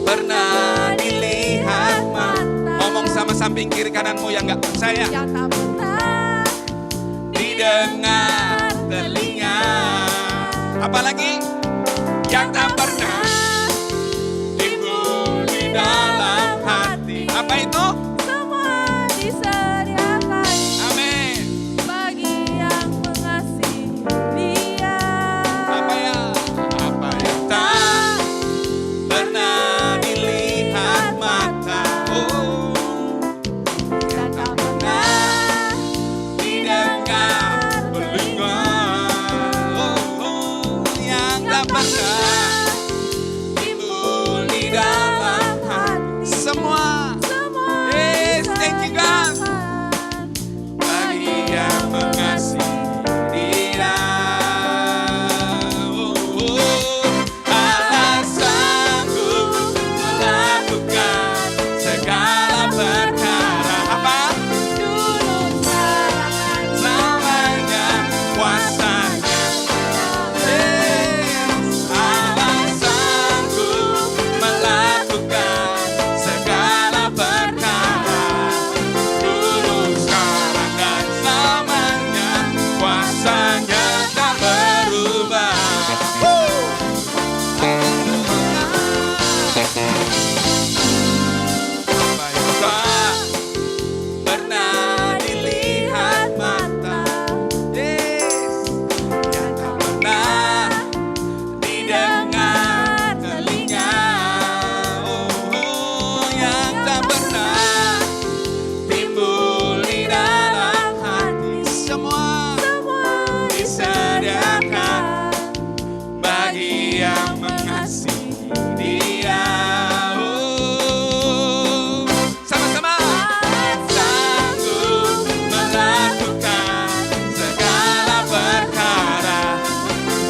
Pernah dilihat mata. Ngomong sama samping kiri kananmu yang gak percaya. Yang tak pernah Didengar telinga. Apalagi yang tak pernah timbul di dalam hati. Apa itu? semua disediakan Amin. bagi yang mengasihi Dia. Apa yang tak pernah dilihat mata. Oh, Dan tak pernah didengar telinga. Yang tak pernah timbul di dalam hati. Semua yes, thank you God. Bagi yang mengasihi Dia. Alasanku melakukan segala perkara. Apa? Dulu sekarang Selamanya kuasanya. Alasanku melakukan segala perkara. Dulu, sekarang, dan selamanya kuasanya tak berubah. Apa yang tak pernah dilihat mata. Yes. Yang tak pernah didengar telinga. Yang tak pernah timbul di dalam hati. Semua disediakan bagi yang mengasihi Dia. Sama-sama. Sanggup melakukan segala perkara.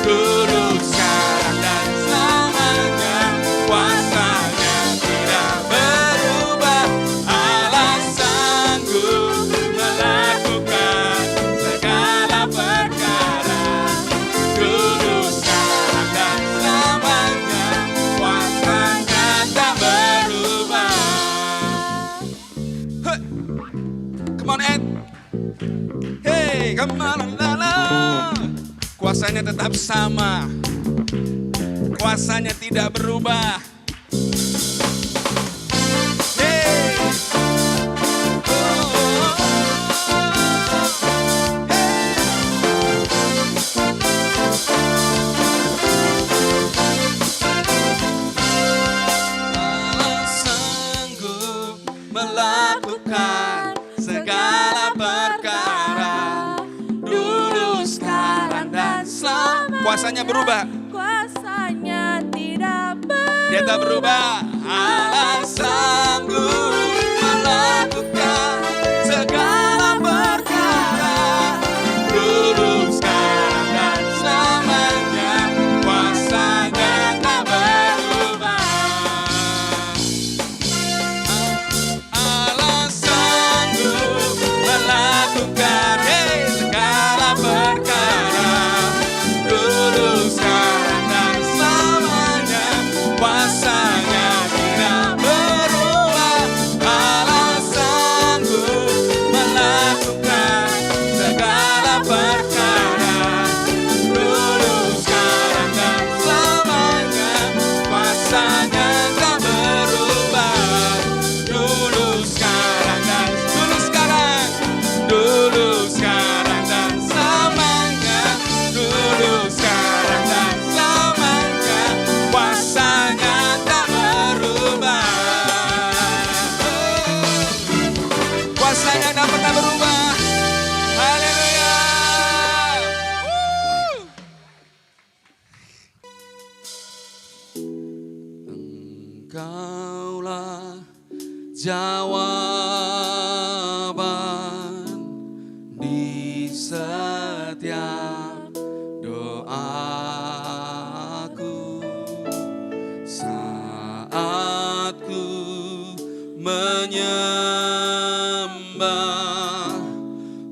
Dulu, sekarang, dan selamanya kuasanya tidak berubah. Allah sanggup melakukan segala perkara. Dulu, sekarang, dan selamanya kuasanya tak berubah. Hey, come on Ed. Hey, come on, la la. Kuasanya tetap sama. Kuasanya tidak berubah. Hey. Oh, oh, oh. Hey. Allah sanggup melakukan segala perkara. Dulu, sekarang, dan selamanya. Kuasanya berubah. kuasanya tidak berubah. Dia tak berubah. Allah sanggup melakukan segala perkara. Dulu, sekarang, dan selamanya. Kuasanya tak berubah. Allah sanggup melakukan segala perkara. Dulu, sekarang, dan selamanya. Kuasanya tidak berubah. Allah sanggup melakukan segala perkara. Dulu, sekarang, dan selamanya. Kuasanya tak berubah. Dulu, sekarang, dan dulu, sekarang, dan selamanya. Dulu, sekarang, dan selamanya. Kuasanya tak berubah. Kuasanya tak pernah berubah. Haleluya. Engkaulah jawaban di setiap doaku saat ku menyembah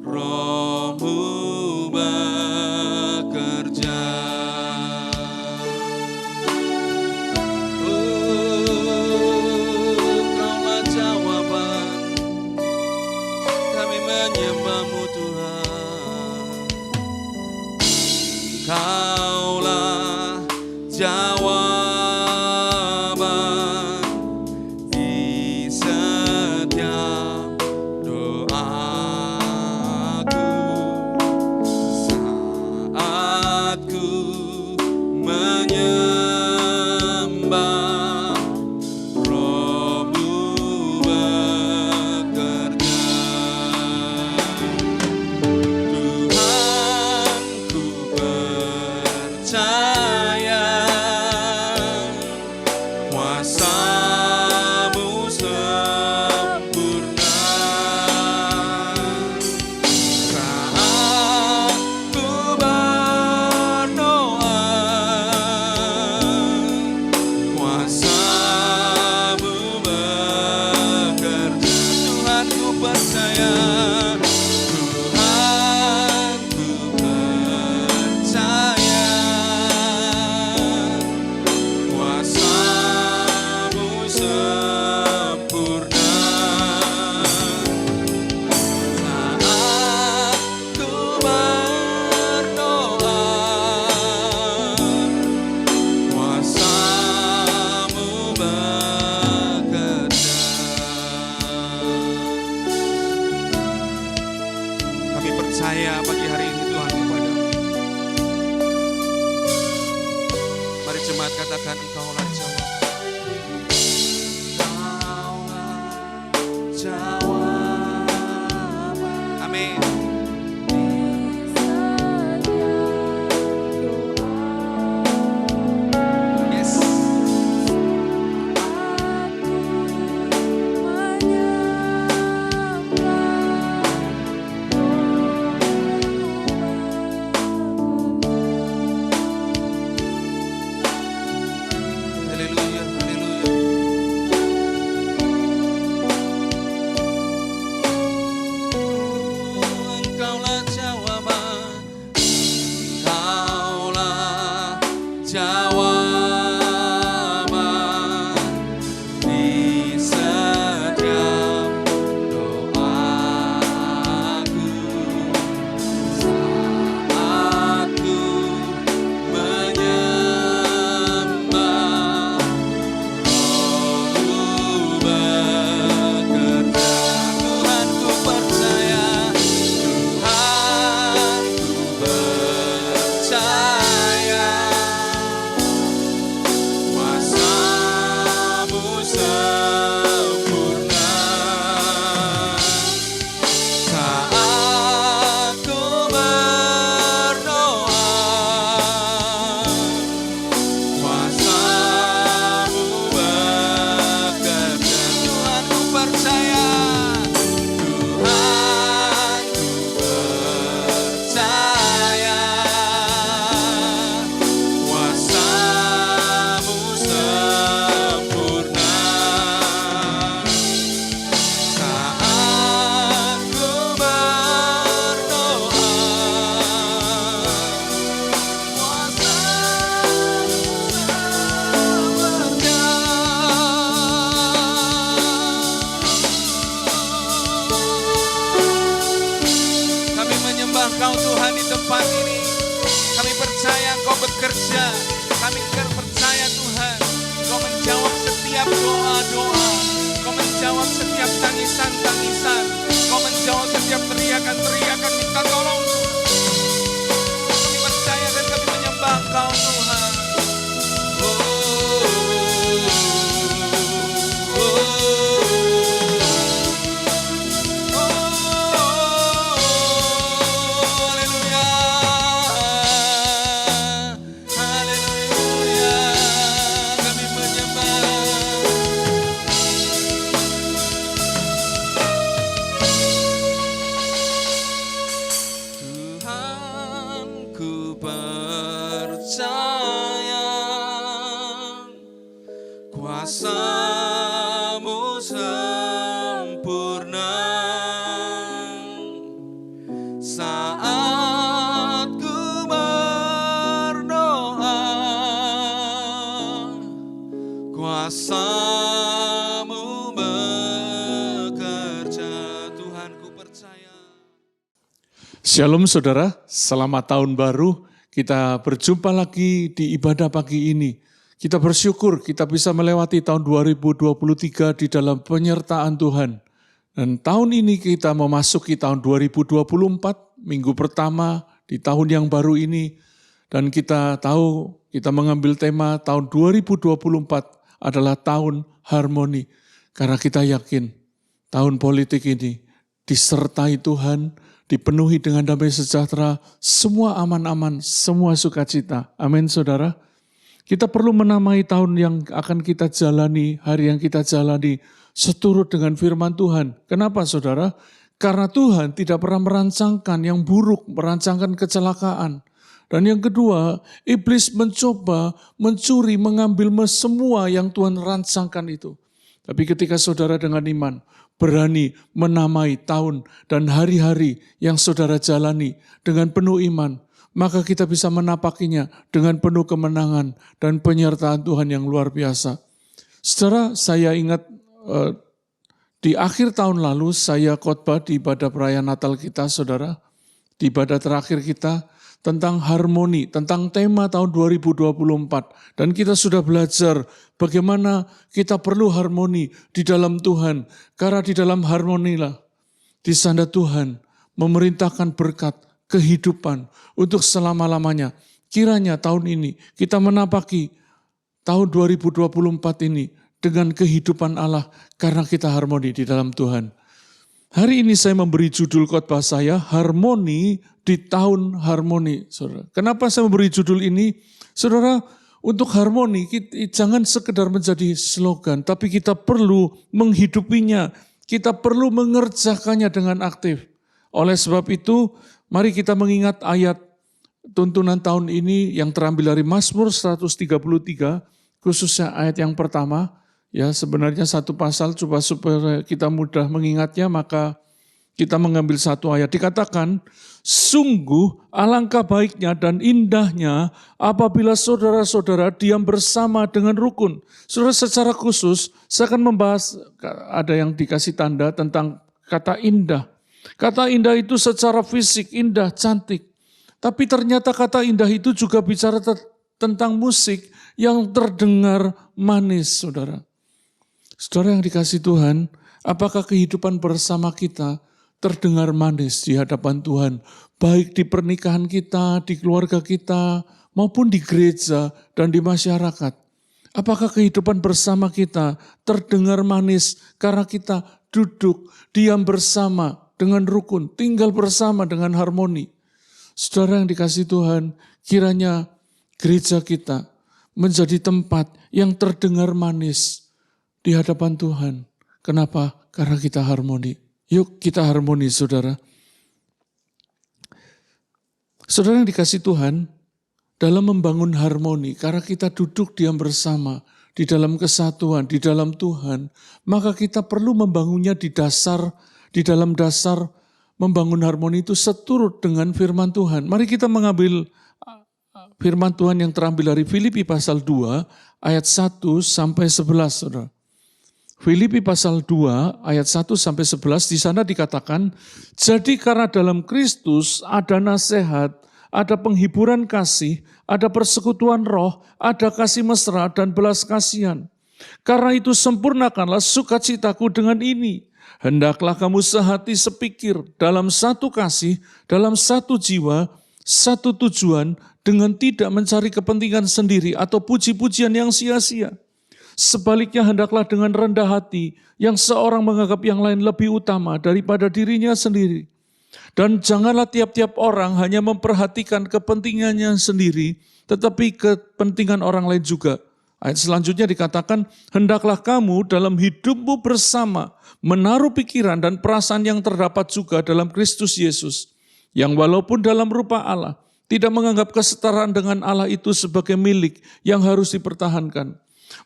Rohmu Kaulah jawaban di setiap doaku saat ku menyembah. Rohmu bekerja, Tuhan ku percaya kuasa-Mu sempurna. Saat ku berdoa, kuasa-Mu bekerja. Tuhan ku percaya, Tuhan ku percaya kuasa-Mu sempurna. Saat ku berdoa, kuasa-Mu bekerja. Kami percaya pagi hari ini Tuhan kepada-Mu. Mari jemaat katakan, Engkaulah jawaban. Engkaulah jawaban. Amin. Yes. Haleluya, haleluya. Engkaulah jawaban, Engkaulah jawaban di setiap doaku saat ku menyembah. Rohmu bekerja, Tuhan ku percaya, Tuhan ku percaya kuasa-Mu sempurna. Saat ku berdoa, kuasa-Mu bekerja. Tuhan ku percaya, Tuhan ku percaya kuasa-Mu sempurna. Saat ku berdoa, kuasa-Mu bekerja. Kami menyembah Kau Tuhan di tempat ini. Kami percaya Engkau bekerja. Kami percaya Tuhan Engkau menjawab setiap doa-doa. Engkau menjawab setiap tangisan-tangisan. Engkau menjawab setiap teriakan-teriakan minta tolong Tuhan. Kami percaya dan kami menyembah Engkau Tuhan. Haleluya, haleluya, kami menyembah. Tuhan ku percaya kuasa-Mu sempurna. Saat ku berdoa, kuasa-Mu bekerja. Tuhan ku percaya. Shalom saudara, selamat tahun baru. kita berjumpa lagi di ibadah pagi ini. Kita bersyukur kita bisa melewati tahun 2023 di dalam penyertaan Tuhan. Dan tahun ini kita memasuki tahun 2024, minggu pertama di tahun yang baru ini. Dan kita tahu kita mengambil tema tahun 2024 adalah tahun harmoni. Karena kita yakin tahun politik ini disertai Tuhan, dipenuhi dengan damai sejahtera, semua aman-aman, semua sukacita. Amin saudara. Kita perlu menamai tahun yang akan kita jalani, hari yang kita jalani, seturut dengan firman Tuhan. Kenapa saudara? Karena Tuhan tidak pernah merancangkan yang buruk, merancangkan kecelakaan. Dan yang kedua, iblis mencoba mencuri, mengambil semua yang Tuhan rancangkan itu. Tapi ketika saudara dengan iman berani menamai tahun dan hari-hari yang saudara jalani dengan penuh iman, maka kita bisa menapakinya dengan penuh kemenangan dan penyertaan Tuhan yang luar biasa. Saudara, saya ingat di akhir tahun lalu saya khotbah di ibadah perayaan Natal kita, saudara. Di ibadah terakhir kita tentang harmoni, tentang tema tahun 2024. Dan kita sudah belajar bagaimana kita perlu harmoni di dalam Tuhan. Karena di dalam harmonilah, di sana Tuhan memerintahkan berkat, kehidupan untuk selama-lamanya. Kiranya tahun ini kita menapaki tahun 2024 ini dengan kehidupan Allah karena kita harmoni di dalam Tuhan. Hari ini saya memberi judul khotbah saya, Harmoni di Tahun Harmoni. Saudara. Kenapa saya memberi judul ini? Saudara, untuk harmoni jangan sekedar menjadi slogan, tapi kita perlu menghidupinya, kita perlu mengerjakannya dengan aktif. Oleh sebab itu, mari kita mengingat ayat tuntunan tahun ini yang terambil dari Mazmur 133, khususnya ayat yang pertama. Ya, sebenarnya satu pasal, coba supaya kita mudah mengingatnya, maka kita mengambil satu ayat. Dikatakan, sungguh alangkah baiknya dan indahnya apabila saudara-saudara diam bersama dengan rukun. Saudara, secara khusus, saya akan membahas, ada yang dikasih tanda tentang kata indah. Kata indah itu secara fisik, indah, cantik. Tapi ternyata kata indah itu juga bicara tentang musik yang terdengar manis, saudara. Saudara yang dikasih Tuhan, apakah kehidupan bersama kita terdengar manis di hadapan Tuhan? Baik di pernikahan kita, di keluarga kita, maupun di gereja dan di masyarakat. Apakah kehidupan bersama kita terdengar manis karena kita duduk, diam bersama dengan rukun, tinggal bersama dengan harmoni? Saudara yang dikasih Tuhan, kiranya gereja kita menjadi tempat yang terdengar manis di hadapan Tuhan. Kenapa? Karena kita harmoni. Yuk kita harmoni, saudara. Saudara yang dikasih Tuhan, dalam membangun harmoni, karena kita duduk diam bersama di dalam kesatuan, di dalam Tuhan, maka kita perlu membangunnya di dalam dasar membangun harmoni itu seturut dengan firman Tuhan. Mari kita mengambil firman Tuhan yang terambil dari Filipi pasal 2 ayat 1 sampai 11, saudara. Filipi pasal 2 ayat 1 sampai 11 di sana dikatakan, jadi karena dalam Kristus ada nasihat, ada penghiburan kasih, ada persekutuan roh, ada kasih mesra dan belas kasihan. Karena itu sempurnakanlah sukacitaku dengan ini. Hendaklah kamu sehati sepikir dalam satu kasih, dalam satu jiwa, satu tujuan, dengan tidak mencari kepentingan sendiri atau puji-pujian yang sia-sia. Sebaliknya hendaklah dengan rendah hati yang seorang menganggap yang lain lebih utama daripada dirinya sendiri. Dan janganlah tiap-tiap orang hanya memperhatikan kepentingannya sendiri, tetapi kepentingan orang lain juga. Ayat selanjutnya dikatakan, hendaklah kamu dalam hidupmu bersama menaruh pikiran dan perasaan yang terdapat juga dalam Kristus Yesus, yang walaupun dalam rupa Allah, tidak menganggap kesetaraan dengan Allah itu sebagai milik yang harus dipertahankan,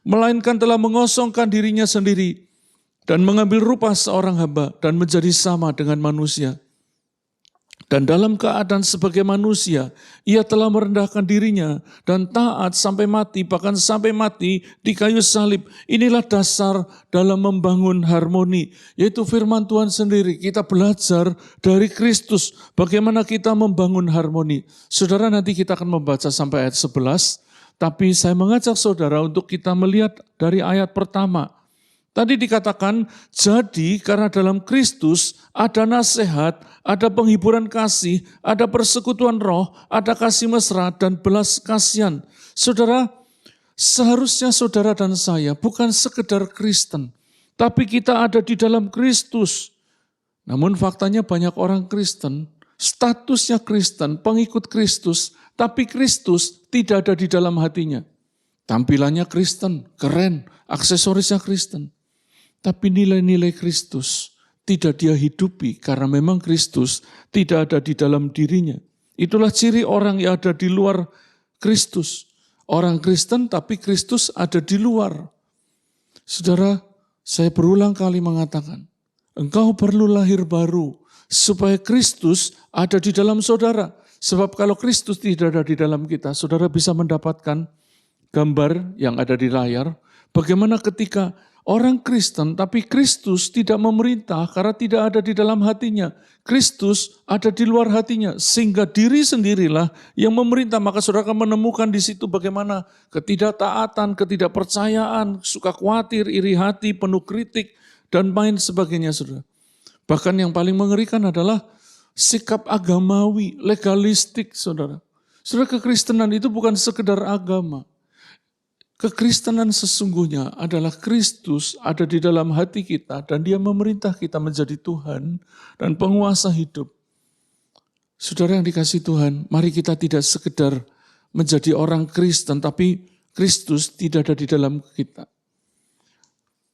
melainkan telah mengosongkan dirinya sendiri dan mengambil rupa seorang hamba dan menjadi sama dengan manusia. Dan dalam keadaan sebagai manusia, ia telah merendahkan dirinya dan taat sampai mati, bahkan sampai mati di kayu salib. Inilah dasar dalam membangun harmoni, yaitu firman Tuhan sendiri. Kita belajar dari Kristus bagaimana kita membangun harmoni. Saudara, nanti kita akan membaca sampai ayat 11, tapi saya mengajak saudara untuk kita melihat dari ayat pertama. Tadi dikatakan, jadi karena dalam Kristus ada nasihat, ada penghiburan kasih, ada persekutuan roh, ada kasih mesra dan belas kasihan. Saudara, seharusnya saudara dan saya bukan sekedar Kristen, tapi kita ada di dalam Kristus. Namun faktanya banyak orang Kristen, statusnya Kristen, pengikut Kristus, tapi Kristus tidak ada di dalam hatinya. Tampilannya Kristen, keren, aksesorisnya Kristen. Tapi nilai-nilai Kristus tidak dia hidupi karena memang Kristus tidak ada di dalam dirinya. Itulah ciri orang yang ada di luar Kristus. Orang Kristen tapi Kristus ada di luar. Saudara, saya berulang kali mengatakan, engkau perlu lahir baru supaya Kristus ada di dalam saudara. Sebab kalau Kristus tidak ada di dalam kita, saudara bisa mendapatkan gambar yang ada di layar. Bagaimana ketika orang Kristen, tapi Kristus tidak memerintah karena tidak ada di dalam hatinya. Kristus ada di luar hatinya, sehingga diri sendirilah yang memerintah. Maka saudara akan menemukan di situ bagaimana ketidaktaatan, ketidakpercayaan, suka khawatir, iri hati, penuh kritik, dan lain sebagainya, saudara. Bahkan yang paling mengerikan adalah sikap agamawi, legalistik, saudara. Saudara, kekristenan itu bukan sekedar agama. Kekristenan sesungguhnya adalah Kristus ada di dalam hati kita dan dia memerintah kita menjadi Tuhan dan penguasa hidup. Saudara yang dikasihi Tuhan, mari kita tidak sekedar menjadi orang Kristen, tapi Kristus tidak ada di dalam kita.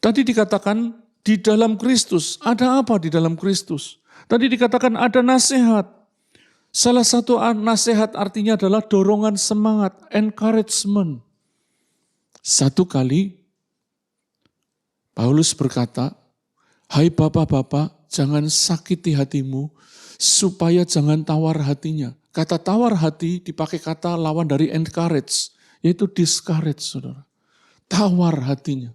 Tadi dikatakan di dalam Kristus, ada apa di dalam Kristus? Tadi dikatakan ada nasihat. Salah satu nasihat artinya adalah dorongan semangat, encouragement. Satu kali Paulus berkata, hai bapak-bapak, jangan sakiti hatimu supaya jangan tawar hatinya. Kata tawar hati dipakai kata lawan dari encourage, yaitu discourage, saudara. Tawar hatinya.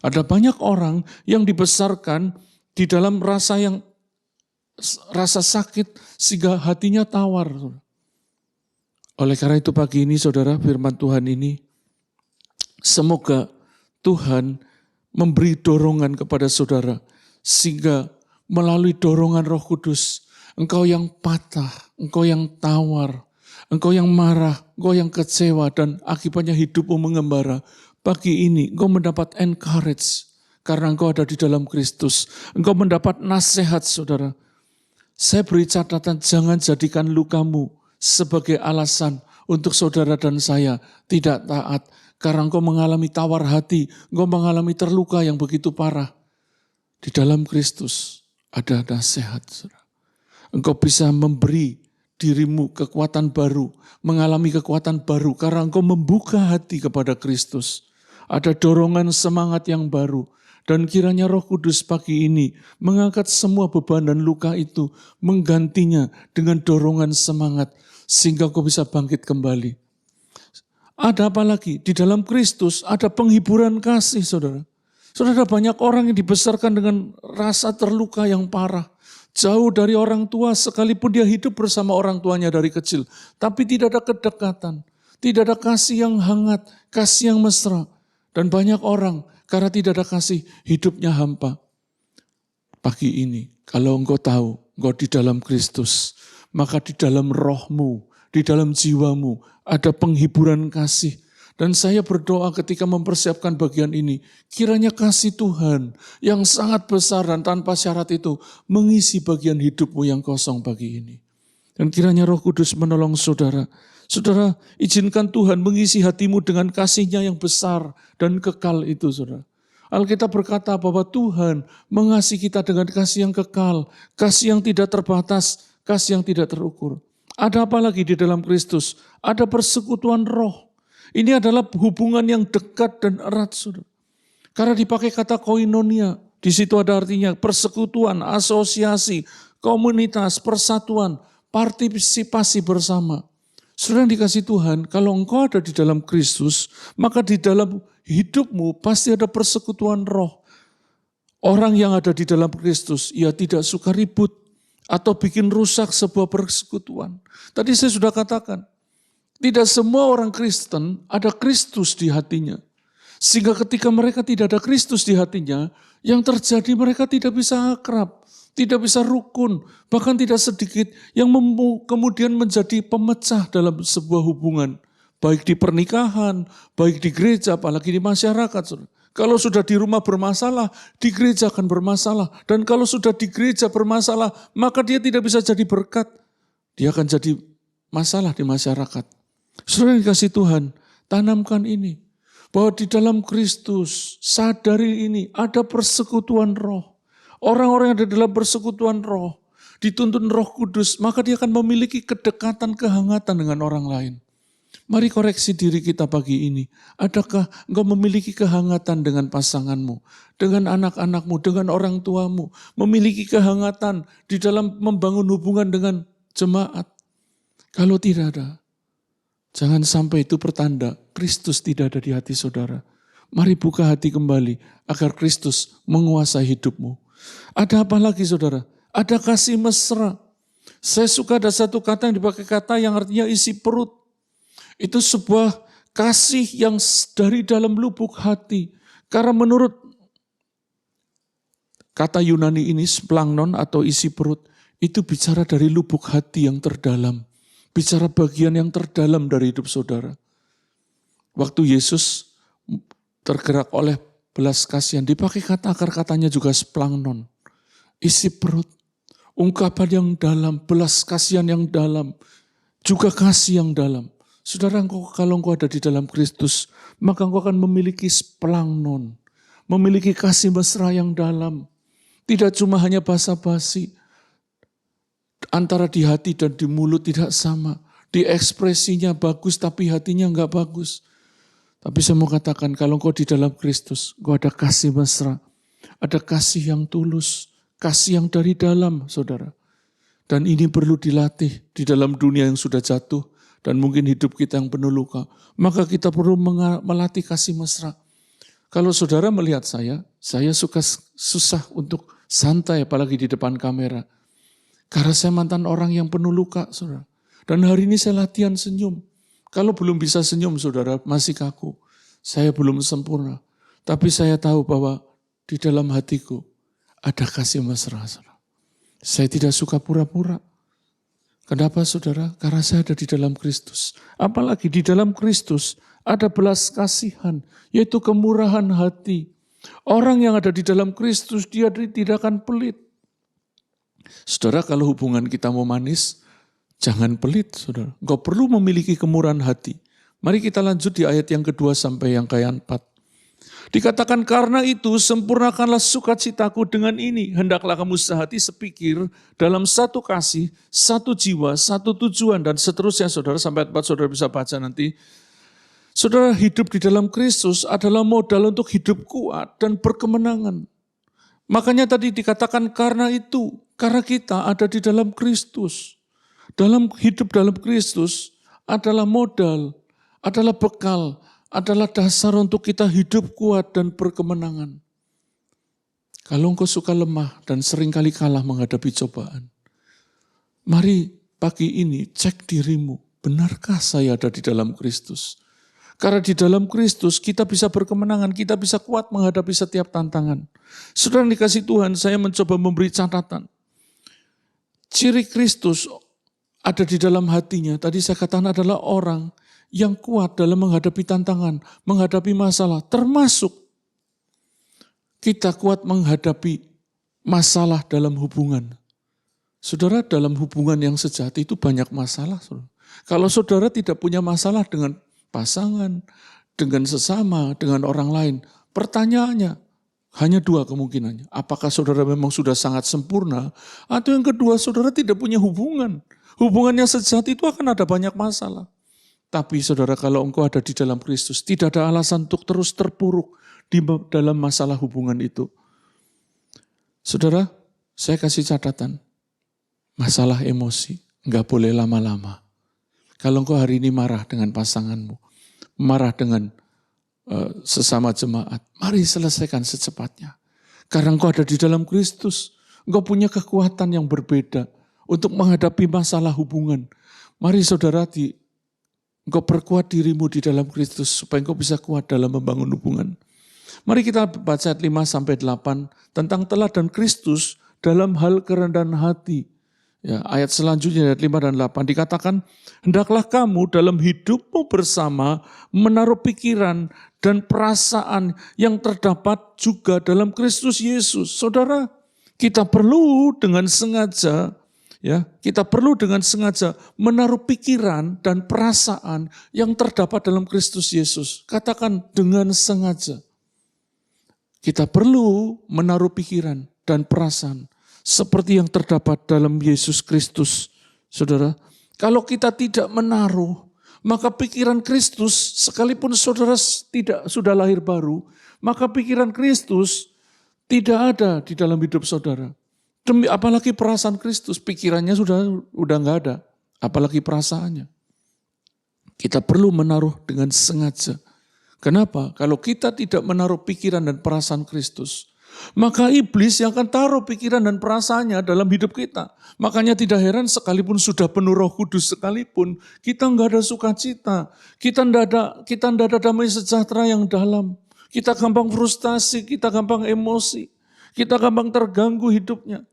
Ada banyak orang yang dibesarkan di dalam rasa sakit sehingga hatinya tawar. Saudara. Oleh karena itu pagi ini saudara, firman Tuhan ini semoga Tuhan memberi dorongan kepada saudara, sehingga melalui dorongan Roh Kudus, engkau yang patah, engkau yang tawar, engkau yang marah, engkau yang kecewa, dan akibatnya hidupmu mengembara. Pagi ini engkau mendapat encourage, karena engkau ada di dalam Kristus. Engkau mendapat nasihat, saudara. Saya beri catatan, jangan jadikan lukamu sebagai alasan untuk saudara dan saya tidak taat. Karena engkau mengalami tawar hati, engkau mengalami terluka yang begitu parah. Di dalam Kristus ada nasihat. Engkau bisa memberi dirimu kekuatan baru, mengalami kekuatan baru. Karena engkau membuka hati kepada Kristus. Ada dorongan semangat yang baru. Dan kiranya Roh Kudus pagi ini mengangkat semua beban dan luka itu, menggantinya dengan dorongan semangat. Sehingga engkau bisa bangkit kembali. Ada apa lagi? Di dalam Kristus ada penghiburan kasih, saudara. Saudara, banyak orang yang dibesarkan dengan rasa terluka yang parah. Jauh dari orang tua, sekalipun dia hidup bersama orang tuanya dari kecil. Tapi tidak ada kedekatan. Tidak ada kasih yang hangat, kasih yang mesra. Dan banyak orang, karena tidak ada kasih, hidupnya hampa. Pagi ini, kalau engkau tahu, engkau di dalam Kristus, maka di dalam rohmu, di dalam jiwamu, ada penghiburan kasih. Dan saya berdoa ketika mempersiapkan bagian ini, kiranya kasih Tuhan yang sangat besar dan tanpa syarat itu mengisi bagian hidupmu yang kosong pagi ini. Dan kiranya Roh Kudus menolong saudara. Saudara, izinkan Tuhan mengisi hatimu dengan kasih-Nya yang besar dan kekal itu, saudara. Alkitab berkata bahwa Tuhan mengasihi kita dengan kasih yang kekal, kasih yang tidak terbatas, kasih yang tidak terukur. Ada apa lagi di dalam Kristus? Ada persekutuan roh. Ini adalah hubungan yang dekat dan erat, saudara. Karena dipakai kata koinonia, di situ ada artinya persekutuan, asosiasi, komunitas, persatuan, partisipasi bersama. Saudara yang dikasih Tuhan, kalau engkau ada di dalam Kristus, maka di dalam hidupmu pasti ada persekutuan roh. Orang yang ada di dalam Kristus, ia tidak suka ribut atau bikin rusak sebuah persekutuan. Tadi saya sudah katakan, tidak semua orang Kristen ada Kristus di hatinya. Sehingga ketika mereka tidak ada Kristus di hatinya, yang terjadi mereka tidak bisa akrab, tidak bisa rukun, bahkan tidak sedikit yang kemudian menjadi pemecah dalam sebuah hubungan. Baik di pernikahan, baik di gereja, apalagi di masyarakat. Kalau sudah di rumah bermasalah, di gereja akan bermasalah. Dan kalau sudah di gereja bermasalah, maka dia tidak bisa jadi berkat. Dia akan jadi masalah di masyarakat. Saudara yang dikasih Tuhan, tanamkan ini. Bahwa di dalam Kristus, sadari ini, ada persekutuan roh. Orang-orang yang ada dalam persekutuan roh, dituntun Roh Kudus, maka dia akan memiliki kedekatan, kehangatan dengan orang lain. Mari koreksi diri kita pagi ini. Adakah engkau memiliki kehangatan dengan pasanganmu, dengan anak-anakmu, dengan orang tuamu, memiliki kehangatan di dalam membangun hubungan dengan jemaat? Kalau tidak ada, jangan sampai itu pertanda Kristus tidak ada di hati saudara. Mari buka hati kembali agar Kristus menguasai hidupmu. Ada apa lagi saudara? Ada kasih mesra. Saya suka ada satu kata yang dipakai kata yang artinya isi perut. Itu sebuah kasih yang dari dalam lubuk hati. Karena menurut kata Yunani ini, splangnon atau isi perut, itu bicara dari lubuk hati yang terdalam. Bicara bagian yang terdalam dari hidup saudara. Waktu Yesus tergerak oleh belas kasihan, dipakai kata akar katanya juga splangnon. Isi perut, ungkapan yang dalam, belas kasihan yang dalam, juga kasih yang dalam. Saudara, kalau engkau ada di dalam Kristus, maka engkau akan memiliki splangnon, memiliki kasih mesra yang dalam. Tidak cuma hanya basa-basi, antara di hati dan di mulut tidak sama. Di ekspresinya bagus, tapi hatinya enggak bagus. Tapi saya mau katakan, kalau engkau di dalam Kristus, engkau ada kasih mesra, ada kasih yang tulus, kasih yang dari dalam, saudara. Dan ini perlu dilatih di dalam dunia yang sudah jatuh, dan mungkin hidup kita yang penuh luka, maka kita perlu melatih kasih mesra. Kalau saudara melihat saya susah untuk santai apalagi di depan kamera. Karena saya mantan orang yang penuh luka, saudara. Dan hari ini saya latihan senyum. Kalau belum bisa senyum, saudara, masih kaku. Saya belum sempurna. Tapi saya tahu bahwa di dalam hatiku ada kasih mesra, saudara. Saya tidak suka pura-pura. Kenapa saudara? Karena saya ada di dalam Kristus. Apalagi di dalam Kristus ada belas kasihan, yaitu kemurahan hati. Orang yang ada di dalam Kristus, dia tidak akan pelit. Saudara, kalau hubungan kita mau manis, jangan pelit, saudara. Engkau perlu memiliki kemurahan hati. Mari kita lanjut di ayat yang kedua sampai yang ke-4. Dikatakan, karena itu sempurnakanlah sukacitaku dengan ini. Hendaklah kamu sehati sepikir dalam satu kasih, satu jiwa, satu tujuan, dan seterusnya saudara. Sampai 4 saudara bisa baca nanti. Saudara, hidup di dalam Kristus adalah modal untuk hidup kuat dan berkemenangan. Makanya tadi dikatakan karena itu, karena kita ada di dalam Kristus. Dalam hidup dalam Kristus adalah modal, adalah bekal, adalah dasar untuk kita hidup kuat dan berkemenangan. Kalau engkau suka lemah dan seringkali kalah menghadapi cobaan, mari pagi ini cek dirimu, benarkah saya ada di dalam Kristus? Karena di dalam Kristus kita bisa berkemenangan, kita bisa kuat menghadapi setiap tantangan. Saudara yang dikasih Tuhan, saya mencoba memberi catatan. Ciri Kristus ada di dalam hatinya, tadi saya katakan adalah orang yang kuat dalam menghadapi tantangan, menghadapi masalah, termasuk kita kuat menghadapi masalah dalam hubungan. Saudara, dalam hubungan yang sejati itu banyak masalah. Saudara. Kalau saudara tidak punya masalah dengan pasangan, dengan sesama, dengan orang lain, pertanyaannya hanya 2 kemungkinannya. Apakah saudara memang sudah sangat sempurna, atau yang kedua saudara tidak punya hubungan. Hubungan yang sejati itu akan ada banyak masalah. Tapi saudara, kalau engkau ada di dalam Kristus, tidak ada alasan untuk terus terpuruk di dalam masalah hubungan itu. Saudara, saya kasih catatan. Masalah emosi, Enggak boleh lama-lama. Kalau engkau hari ini marah dengan pasanganmu, marah dengan sesama jemaat, mari selesaikan secepatnya. Karena engkau ada di dalam Kristus, engkau punya kekuatan yang berbeda untuk menghadapi masalah hubungan. Mari saudara, engkau perkuat dirimu di dalam Kristus supaya engkau bisa kuat dalam membangun hubungan. Mari kita baca ayat 5-8 tentang teladan Kristus dalam hal kerendahan hati. Ya, ayat selanjutnya ayat 5 dan 8 dikatakan, hendaklah kamu dalam hidupmu bersama menaruh pikiran dan perasaan yang terdapat juga dalam Kristus Yesus. Saudara, kita perlu dengan sengaja, ya, kita perlu dengan sengaja menaruh pikiran dan perasaan yang terdapat dalam Kristus Yesus. Katakan dengan sengaja. Kita perlu menaruh pikiran dan perasaan seperti yang terdapat dalam Yesus Kristus. Saudara, kalau kita tidak menaruh, maka pikiran Kristus, sekalipun saudara tidak sudah lahir baru, maka pikiran Kristus tidak ada di dalam hidup saudara. Apalagi perasaan Kristus, pikirannya udah nggak ada, apalagi perasaannya. Kita perlu menaruh dengan sengaja. Kenapa? Kalau kita tidak menaruh pikiran dan perasaan Kristus, maka iblis yang akan taruh pikiran dan perasaannya dalam hidup kita. Makanya tidak heran sekalipun sudah penuh Roh Kudus sekalipun, kita nggak ada sukacita, kita nggak ada damai sejahtera yang dalam. Kita gampang frustasi, kita gampang emosi, kita gampang terganggu hidupnya.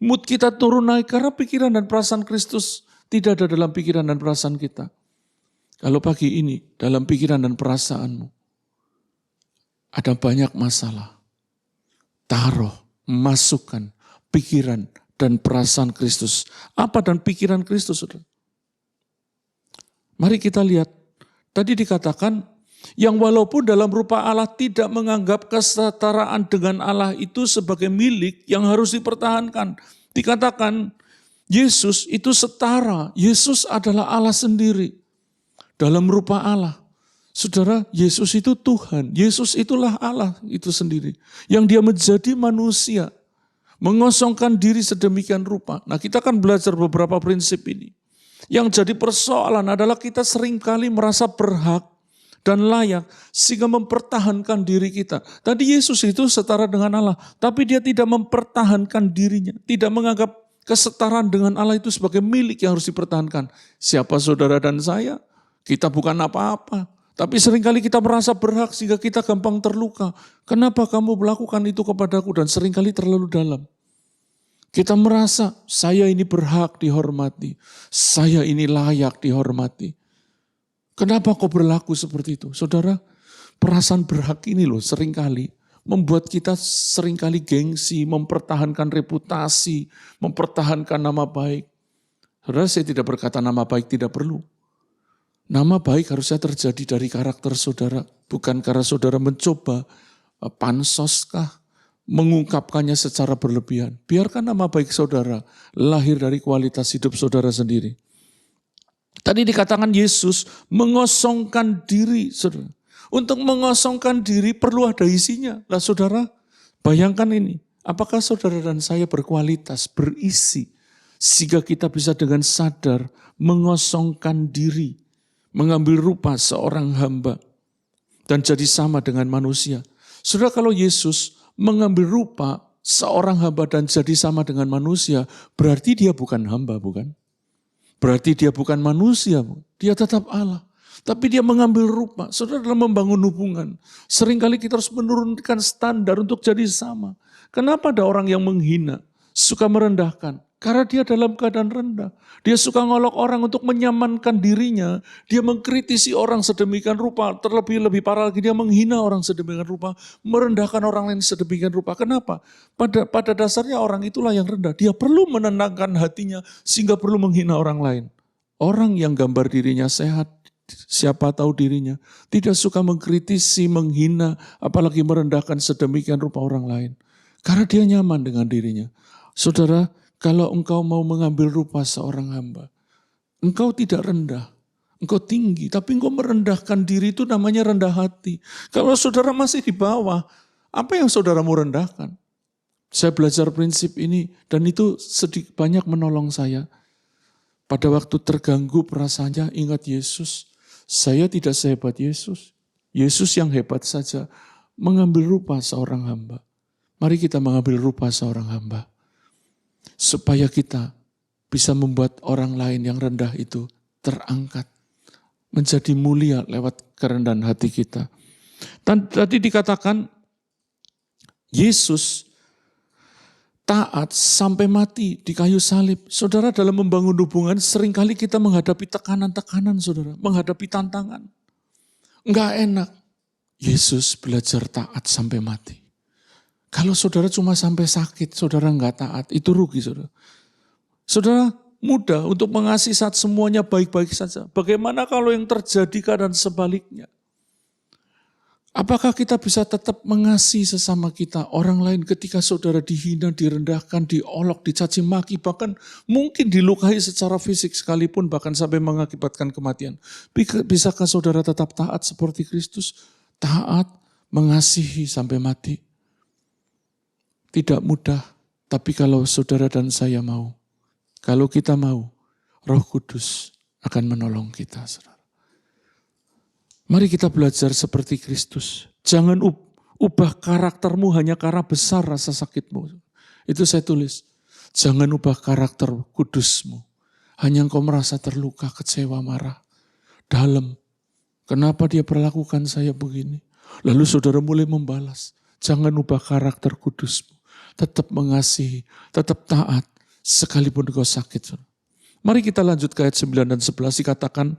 Mood kita turun naik karena pikiran dan perasaan Kristus tidak ada dalam pikiran dan perasaan kita. Kalau pagi ini dalam pikiran dan perasaanmu ada banyak masalah, taruh, masukkan pikiran dan perasaan Kristus. Apa dan pikiran Kristus, saudara? Mari kita lihat. Tadi dikatakan, yang walaupun dalam rupa Allah tidak menganggap kesetaraan dengan Allah itu sebagai milik yang harus dipertahankan. Dikatakan, Yesus itu setara. Yesus adalah Allah sendiri. Dalam rupa Allah. Saudara, Yesus itu Tuhan. Yesus itulah Allah itu sendiri. Yang dia menjadi manusia. Mengosongkan diri sedemikian rupa. Nah, kita akan belajar beberapa prinsip ini. Yang jadi persoalan adalah kita seringkali merasa berhak dan layak sehingga mempertahankan diri kita. Tadi Yesus itu setara dengan Allah. Tapi dia tidak mempertahankan dirinya. Tidak menganggap kesetaraan dengan Allah itu sebagai milik yang harus dipertahankan. Siapa saudara dan saya? Kita bukan apa-apa, tapi seringkali kita merasa berhak sehingga kita gampang terluka. Kenapa kamu melakukan itu kepadaku? Dan seringkali terlalu dalam. Kita merasa saya ini berhak dihormati, saya ini layak dihormati. Kenapa kau berlaku seperti itu? Saudara, perasaan berhak ini loh seringkali membuat kita seringkali gengsi, mempertahankan reputasi, mempertahankan nama baik. Saudara, saya tidak berkata nama baik tidak perlu. Nama baik harusnya terjadi dari karakter saudara, bukan karena saudara mencoba pansoskah, mengungkapkannya secara berlebihan. Biarkan nama baik saudara lahir dari kualitas hidup saudara sendiri. Tadi dikatakan Yesus mengosongkan diri, saudara. Untuk mengosongkan diri perlu ada isinya. Lah saudara, bayangkan ini, apakah saudara dan saya berkualitas, berisi, sehingga kita bisa dengan sadar mengosongkan diri, mengambil rupa seorang hamba dan jadi sama dengan manusia. Saudara, kalau Yesus mengambil rupa seorang hamba dan jadi sama dengan manusia, berarti dia bukan hamba, bukan? Berarti dia bukan manusia, dia tetap Allah. Tapi dia mengambil rupa. Saudara, dalam membangun hubungan, seringkali kita harus menurunkan standar untuk jadi sama. Kenapa ada orang yang menghina, suka merendahkan? Karena dia dalam keadaan rendah. Dia suka ngolok orang untuk menyamankan dirinya. Dia mengkritisi orang sedemikian rupa. Terlebih-lebih parah lagi dia menghina orang sedemikian rupa. Merendahkan orang lain sedemikian rupa. Kenapa? Pada dasarnya orang itulah yang rendah. Dia perlu menenangkan hatinya sehingga perlu menghina orang lain. Orang yang gambar dirinya sehat, siapa tahu dirinya, tidak suka mengkritisi, menghina, apalagi merendahkan sedemikian rupa orang lain. Karena dia nyaman dengan dirinya. Saudara, kalau engkau mau mengambil rupa seorang hamba, engkau tidak rendah, engkau tinggi, tapi engkau merendahkan diri itu namanya rendah hati. Kalau saudara masih di bawah, apa yang saudara mau rendahkan? Saya belajar prinsip ini dan itu banyak menolong saya. Pada waktu terganggu perasaannya, ingat Yesus. Saya tidak sehebat Yesus. Yesus yang hebat saja mengambil rupa seorang hamba. Mari kita mengambil rupa seorang hamba. Supaya kita bisa membuat orang lain yang rendah itu terangkat. Menjadi mulia lewat kerendahan hati kita. Dan tadi dikatakan Yesus taat sampai mati di kayu salib. Saudara, dalam membangun hubungan seringkali kita menghadapi tekanan-tekanan, saudara. Menghadapi tantangan. Enggak enak. Yesus belajar taat sampai mati. Kalau saudara cuma sampai sakit, saudara enggak taat, itu rugi, saudara. Saudara, mudah untuk mengasihi saat semuanya baik-baik saja. Bagaimana kalau yang terjadi keadaan sebaliknya? Apakah kita bisa tetap mengasihi sesama kita, orang lain ketika saudara dihina, direndahkan, diolok, dicaci maki, bahkan mungkin dilukai secara fisik sekalipun, bahkan sampai mengakibatkan kematian. Bisakah saudara tetap taat seperti Kristus? Taat, mengasihi sampai mati. Tidak mudah, tapi kalau saudara dan saya mau, kalau kita mau, Roh Kudus akan menolong kita, saudara. Mari kita belajar seperti Kristus. Jangan ubah karaktermu hanya karena besar rasa sakitmu. Itu saya tulis. Jangan ubah karakter kudusmu. Hanya engkau merasa terluka, kecewa, marah. Dalam. Kenapa dia perlakukan saya begini? Lalu saudara mulai membalas. Jangan ubah karakter kudusmu. Tetap mengasihi, tetap taat. Sekalipun engkau sakit. Mari kita lanjut ke ayat 9 dan 11 dikatakan.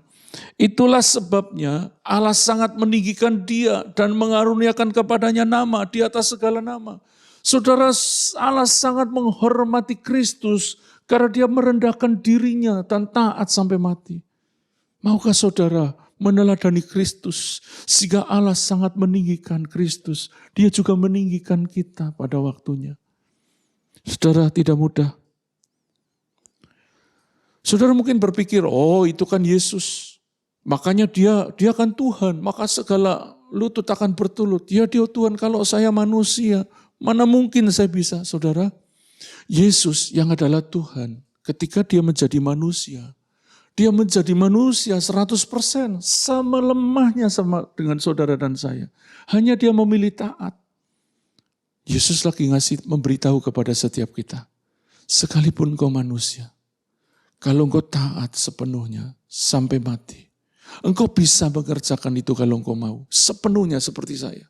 Itulah sebabnya Allah sangat meninggikan dia dan mengaruniakan kepadanya nama di atas segala nama. Saudara, Allah sangat menghormati Kristus karena dia merendahkan dirinya dan taat sampai mati. Maukah saudara meneladani Kristus sehingga Allah sangat meninggikan Kristus. Dia juga meninggikan kita pada waktunya. Saudara, tidak mudah. Saudara mungkin berpikir, oh itu kan Yesus. Makanya dia kan Tuhan, maka segala lutut akan bertulut. Ya dia Tuhan, kalau saya manusia, mana mungkin saya bisa, saudara? Yesus yang adalah Tuhan, ketika dia menjadi manusia 100%, sama lemahnya sama dengan saudara dan saya. Hanya dia memilih taat. Yesus lagi memberitahu kepada setiap kita, sekalipun kau manusia, kalau engkau taat sepenuhnya sampai mati, engkau bisa mengerjakan itu kalau engkau mau. Sepenuhnya seperti saya.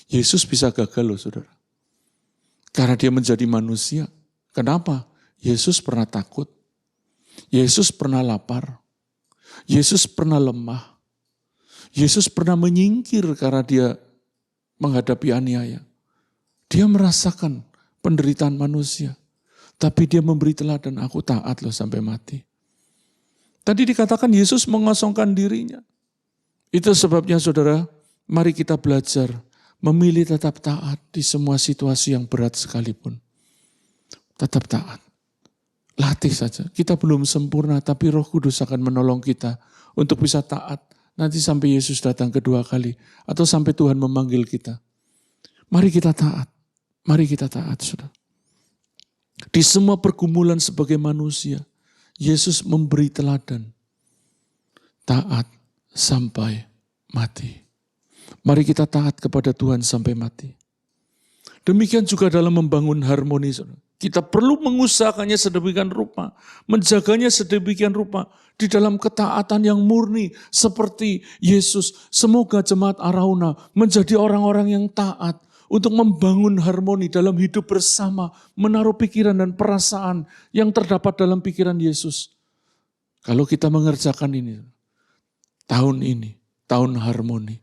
Yesus bisa gagal loh saudara. Karena dia menjadi manusia. Kenapa? Yesus pernah takut. Yesus pernah lapar. Yesus pernah lemah. Yesus pernah menyingkir karena dia menghadapi aniaya. Dia merasakan penderitaan manusia. Tapi dia memberi teladan, aku taat loh sampai mati. Tadi dikatakan Yesus mengosongkan dirinya. Itu sebabnya saudara, mari kita belajar memilih tetap taat di semua situasi yang berat sekalipun. Tetap taat. Latih saja. Kita belum sempurna, tapi Roh Kudus akan menolong kita untuk bisa taat. Nanti sampai Yesus datang kedua kali. Atau sampai Tuhan memanggil kita. Mari kita taat. Mari kita taat, saudara. Di semua pergumulan sebagai manusia, Yesus memberi teladan, taat sampai mati. Mari kita taat kepada Tuhan sampai mati. Demikian juga dalam membangun harmoni. Kita perlu mengusahakannya sedemikian rupa, menjaganya sedemikian rupa di dalam ketaatan yang murni seperti Yesus. Semoga jemaat Arauna menjadi orang-orang yang taat untuk membangun harmoni dalam hidup bersama, menaruh pikiran dan perasaan yang terdapat dalam pikiran Yesus. Kalau kita mengerjakan ini, tahun harmoni,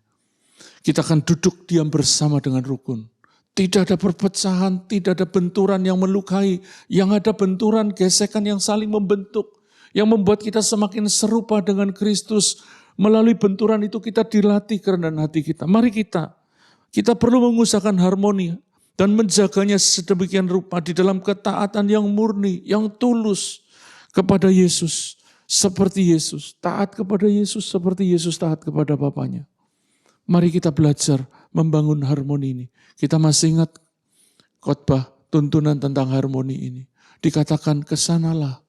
kita akan duduk diam bersama dengan rukun. Tidak ada perpecahan, tidak ada benturan yang melukai, yang ada benturan, gesekan yang saling membentuk, yang membuat kita semakin serupa dengan Kristus. Melalui benturan itu kita dilatih kerendahan hati kita. Mari kita perlu mengusahakan harmoni dan menjaganya sedemikian rupa di dalam ketaatan yang murni, yang tulus kepada Yesus. Seperti Yesus, taat kepada Yesus seperti Yesus taat kepada Bapaknya. Mari kita belajar membangun harmoni ini. Kita masih ingat khotbah tuntunan tentang harmoni ini. Dikatakan kesanalah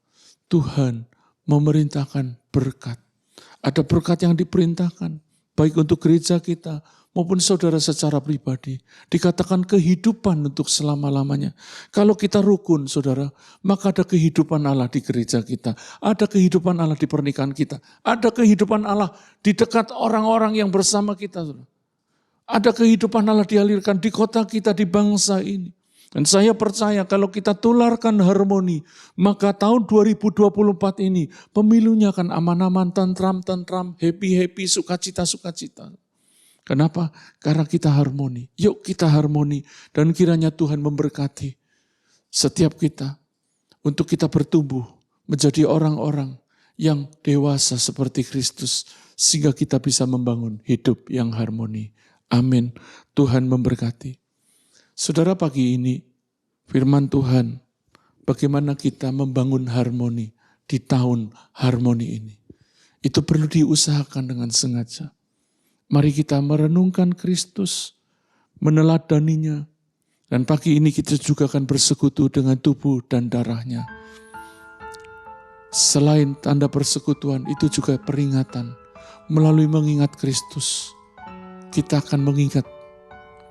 Tuhan memerintahkan berkat. Ada berkat yang diperintahkan, baik untuk gereja kita maupun saudara secara pribadi. Dikatakan kehidupan untuk selama-lamanya. Kalau kita rukun, saudara, maka ada kehidupan Allah di gereja kita. Ada kehidupan Allah di pernikahan kita. Ada kehidupan Allah di dekat orang-orang yang bersama kita. Saudara. Ada kehidupan Allah dialirkan di kota kita, di bangsa ini. Dan saya percaya kalau kita tularkan harmoni, maka tahun 2024 ini pemilunya akan aman-aman, tentram-tentram, happy-happy, sukacita-sukacita. Kenapa? Karena kita harmoni. Yuk kita harmoni dan kiranya Tuhan memberkati setiap kita untuk kita bertumbuh menjadi orang-orang yang dewasa seperti Kristus sehingga kita bisa membangun hidup yang harmoni. Amin. Tuhan memberkati. Saudara, pagi ini firman Tuhan bagaimana kita membangun harmoni di tahun harmoni ini. Itu perlu diusahakan dengan sengaja. Mari kita merenungkan Kristus, meneladaninya, dan pagi ini kita juga akan bersekutu dengan tubuh dan darahnya. Selain tanda persekutuan, itu juga peringatan. Melalui mengingat Kristus, kita akan mengingat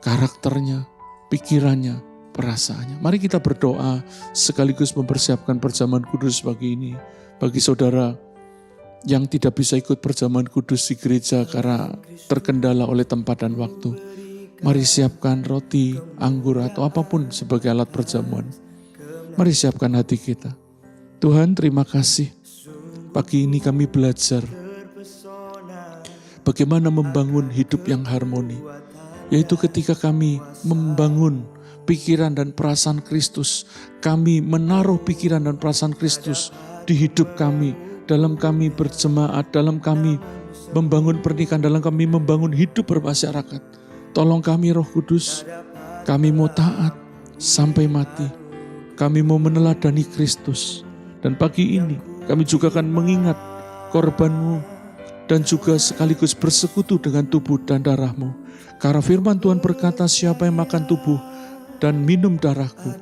karakternya, pikirannya, perasaannya. Mari kita berdoa sekaligus mempersiapkan perjamuan kudus pagi ini. Bagi saudara yang tidak bisa ikut perjamuan kudus di gereja karena terkendala oleh tempat dan waktu. Mari siapkan roti, anggur atau apapun sebagai alat perjamuan. Mari siapkan hati kita. Tuhan, terima kasih. Pagi ini kami belajar bagaimana membangun hidup yang harmoni. Yaitu ketika kami membangun pikiran dan perasaan Kristus, kami menaruh pikiran dan perasaan Kristus di hidup kami, dalam kami berjemaat, dalam kami membangun pernikahan, dalam kami membangun hidup bermasyarakat. Tolong kami Roh Kudus, kami mau taat sampai mati, kami mau meneladani Kristus. Dan pagi ini kami juga akan mengingat korban-Mu dan juga sekaligus bersekutu dengan tubuh dan darah-Mu. Karena firman Tuhan berkata, siapa yang makan tubuh dan minum darahku,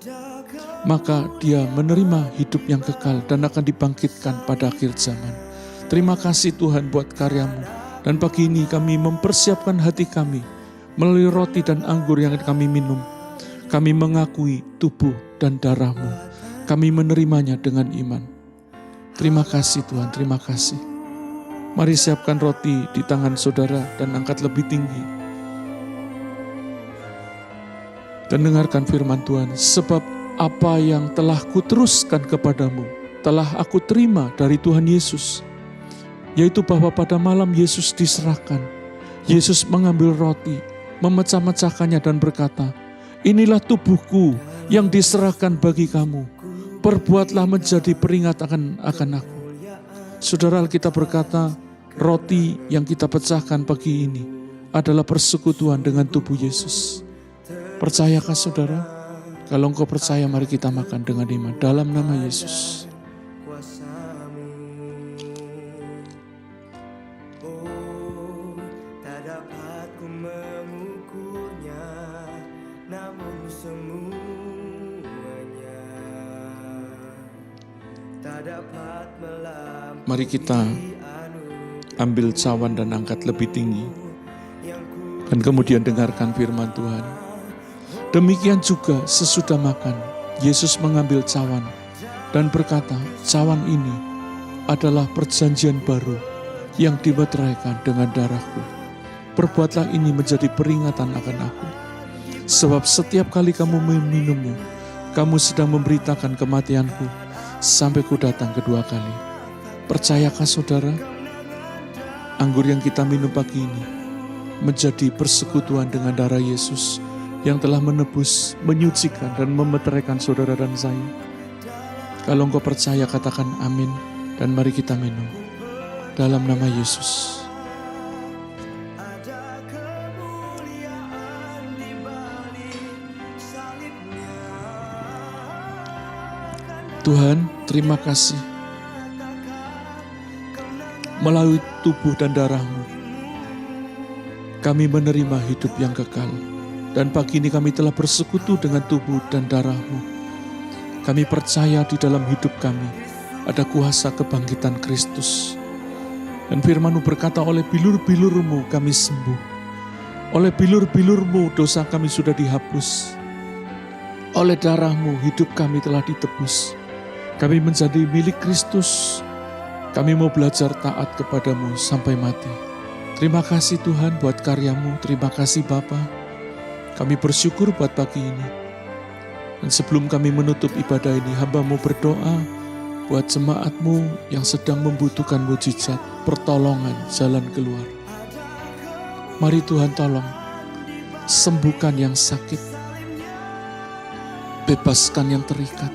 maka dia menerima hidup yang kekal dan akan dibangkitkan pada akhir zaman. Terima kasih Tuhan buat karya-Mu. Dan pagi ini kami mempersiapkan hati kami melalui roti dan anggur yang kami minum. Kami mengakui tubuh dan darah-Mu. Kami menerimanya dengan iman. Terima kasih Tuhan, terima kasih. Mari siapkan roti di tangan saudara dan angkat lebih tinggi. Dan dengarkan firman Tuhan, sebab apa yang telah kuteruskan kepadamu, telah aku terima dari Tuhan Yesus. Yaitu bahwa pada malam Yesus diserahkan, Yesus mengambil roti, memecah-mecahkannya dan berkata, inilah tubuhku yang diserahkan bagi kamu. Perbuatlah menjadi peringatan akan aku. Saudara, Alkitab berkata, roti yang kita pecahkan pagi ini adalah persekutuan dengan tubuh Yesus. Percayakah saudara? Kalau engkau percaya, mari kita makan dengan iman. Dalam nama Yesus. Tak dapat ku mengukurnya, namun semuanya tak dapat melampaui. Mari kita ambil cawan dan angkat lebih tinggi. Dan kemudian dengarkan firman Tuhan. Demikian juga sesudah makan, Yesus mengambil cawan dan berkata, cawan ini adalah perjanjian baru yang dimeteraikan dengan darahku. Perbuatlah ini menjadi peringatan akan aku. Sebab setiap kali kamu meminumnya, kamu sedang memberitakan kematianku sampai ku datang kedua kali. Percayakah saudara? Anggur yang kita minum pagi ini menjadi persekutuan dengan darah Yesus yang telah menebus, menyucikan, dan memeteraikan saudara dan saya. Kalau engkau percaya, katakan amin, dan mari kita minum. Dalam nama Yesus. Tuhan, terima kasih. Melalui tubuh dan darah-Mu, kami menerima hidup yang kekal. Dan pagi ini kami telah bersekutu dengan tubuh dan darah-Mu. Kami percaya di dalam hidup kami ada kuasa kebangkitan Kristus. Dan firman-Mu berkata, oleh bilur-bilur-Mu kami sembuh. Oleh bilur-bilur-Mu dosa kami sudah dihapus. Oleh darah-Mu hidup kami telah ditebus. Kami menjadi milik Kristus. Kami mau belajar taat kepadamu sampai mati. Terima kasih Tuhan buat karya-Mu. Terima kasih Bapa. Kami bersyukur buat pagi ini. Dan sebelum kami menutup ibadah ini, hamba-Mu berdoa buat jemaat-Mu yang sedang membutuhkan mujizat, pertolongan, jalan keluar. Mari Tuhan tolong, sembuhkan yang sakit, bebaskan yang terikat.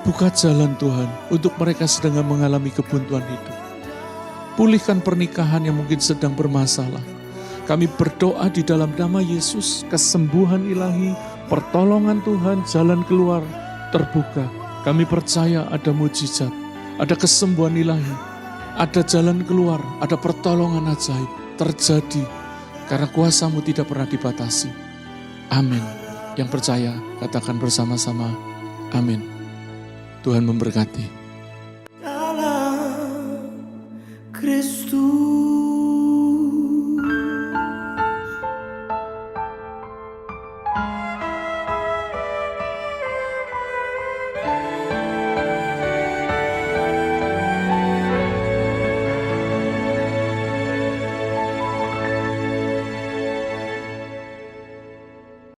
Buka jalan Tuhan untuk mereka sedang mengalami kebuntuan hidup. Pulihkan pernikahan yang mungkin sedang bermasalah. Kami berdoa di dalam nama Yesus, kesembuhan ilahi, pertolongan Tuhan, jalan keluar terbuka. Kami percaya ada mujizat, ada kesembuhan ilahi, ada jalan keluar, ada pertolongan ajaib terjadi karena kuasa-Mu tidak pernah dibatasi. Amin. Yang percaya katakan bersama-sama, amin. Tuhan memberkati. Dalam Kristus.